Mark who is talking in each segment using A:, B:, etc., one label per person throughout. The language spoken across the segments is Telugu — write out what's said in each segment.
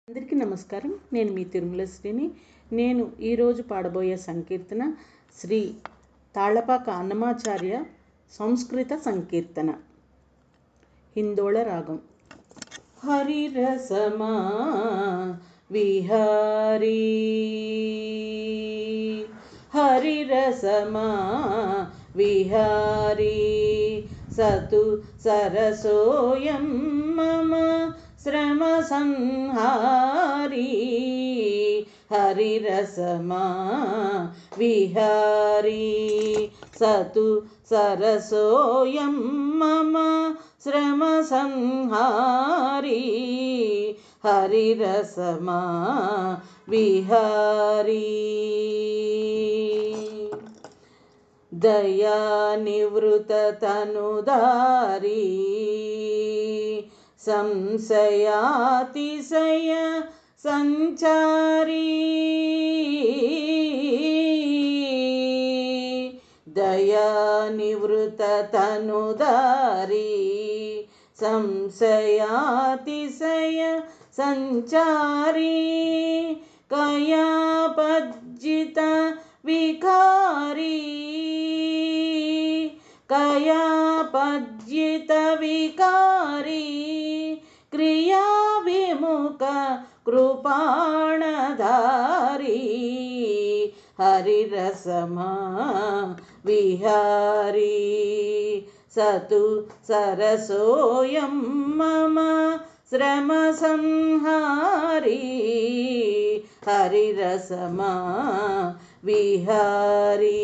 A: అందరికీ నమస్కారం. నేను మీ తిరుమల శ్రీని. నేను ఈరోజు పాడబోయే సంకీర్తన శ్రీ తాళ్లపాక అన్నమాచార్య సంస్కృత సంకీర్తన, హిందోళ రాగం. హరిరసమా విహారీ, హరిరసమా విహారీ, సతు సరసోయం మమ శ్రమ సంహారీ. హరిరసమా విహారీ, సతు సరసోయం మమ శ్రమ సంహారీ. హరిరసమా విహారీ, దయా నివృత తనుదారీ, సంశయాతిశయ సంచారీ. దయా నివృత తనుదారీ, సంశయాతిశయ సంచారీ. కయాపజ్జిత వికారీ, కయాపజ్జిత వికారీ. క్రియా విముఖ కృపాణధారీ. హరిరసమా విహారీ, సతు సరసోయం మమ శ్రమ సంహారీ. హరిరసమా విహారీ,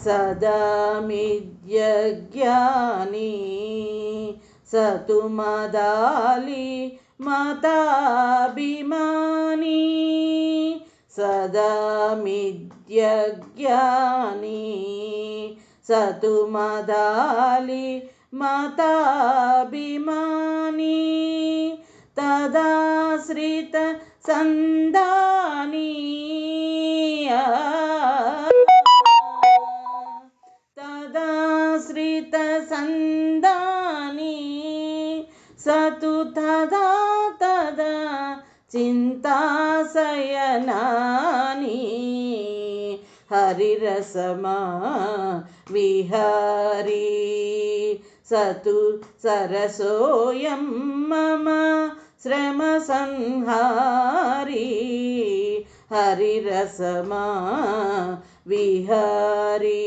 A: సదా మిథ్యజ్ఞానీ, సతు మదాలి మతాభిమానీ. సదా మిథ్యజ్ఞానీ, సతు మదాలి మతాభిమానీ. తదాశ్రిత సందానీ, తదాశ్రిత సందానీ. సతు తదా తదా చింతాశయనాని. హరిరసమా విహారీ, సతు సరసోయం మమ శ్రమ సంహారీ. హరిరసమా విహారీ,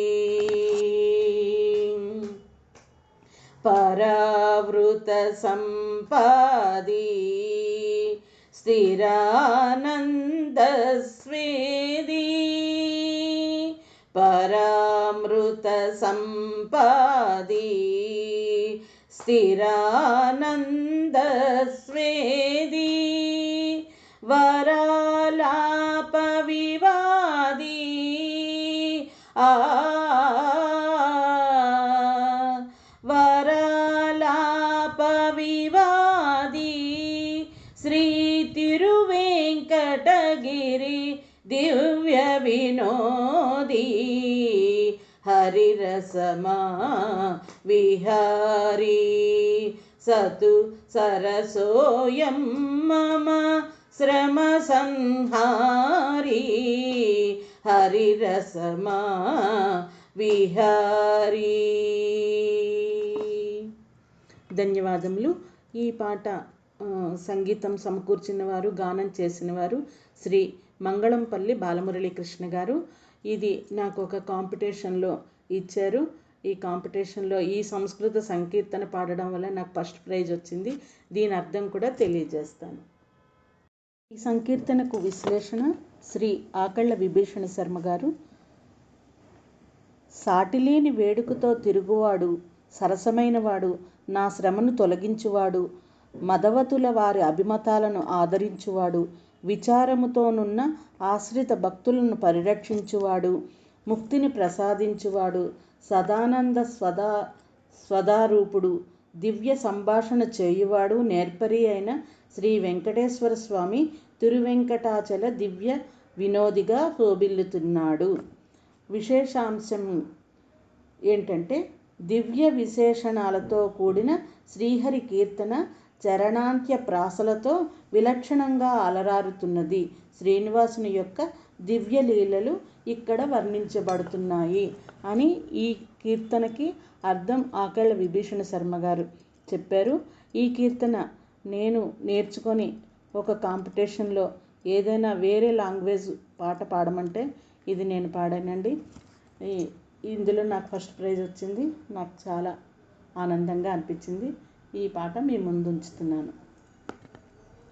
A: పరావృత సంపాదీ, స్థిరానంద స్వేదీ. పరామృత సంపాదీ, స్థిరానంద స్వేదీ. వరాలాప వివాదీ, వరాలాప వివాదీ. శ్రీ తిరువేంకటగిరి దివ్య వినోదీ. హరిరసమా విహారీ, సతు సరసోయం మమ శ్రమ సంహారీ. హరిరసమా విహారీ. ధన్యవాదములు. ఈ పాట సంగీతం సమకూర్చిన వారు, గానం చేసిన వారు శ్రీ మంగళంపల్లి బాలమురళీకృష్ణ గారు. ఇది నాకు ఒక కాంపిటీషన్లో ఇచ్చారు. ఈ కాంపిటీషన్లో ఈ సంస్కృత సంకీర్తన పాడడం వల్ల నాకు ఫస్ట్ ప్రైజ్ వచ్చింది. దీని అర్థం కూడా తెలియజేస్తాను. ఈ సంకీర్తనకు విశ్లేషణ శ్రీ ఆకళ్ళ విభీషణ శర్మ గారు. సాటిలేని వేడుకతో తిరుగువాడు, సరసమైనవాడు, నా శ్రమను తొలగించువాడు, మదవతుల వారి అభిమతాలను ఆదరించువాడు, విచారముతోనున్న ఆశ్రిత భక్తులను పరిరక్షించువాడు, ముక్తిని ప్రసాదించువాడు, సదానంద స్వదారూపుడు, దివ్య సంభాషణ చేయువాడు, నేర్పరి అయిన శ్రీ వెంకటేశ్వర స్వామి తిరువెంకటాచల దివ్య వినోదిగా శోభిల్లుతున్నాడు. విశేషాంశం ఏంటంటే దివ్య విశేషణాలతో కూడిన శ్రీహరి కీర్తన చరణాంత్య ప్రాసలతో విలక్షణంగా అలరారుతున్నది. శ్రీనివాసుని యొక్క దివ్య లీలలు ఇక్కడ వర్ణించబడుతున్నాయి అని ఈ కీర్తనకి అర్థం ఆకెళ్ళ విభీషణ శర్మ గారు చెప్పారు. ఈ కీర్తన నేను నేర్చుకొని ఒక కాంపిటీషన్లో ఏదైనా వేరే లాంగ్వేజ్ పాట పాడమంటే ఇది నేను పాడానండి. ఇందులో నాకు ఫస్ట్ ప్రైజ్ వచ్చింది. నాకు చాలా ఆనందంగా అనిపించింది. ఈ పాట మీ ముందు ఉంచుతున్నాను.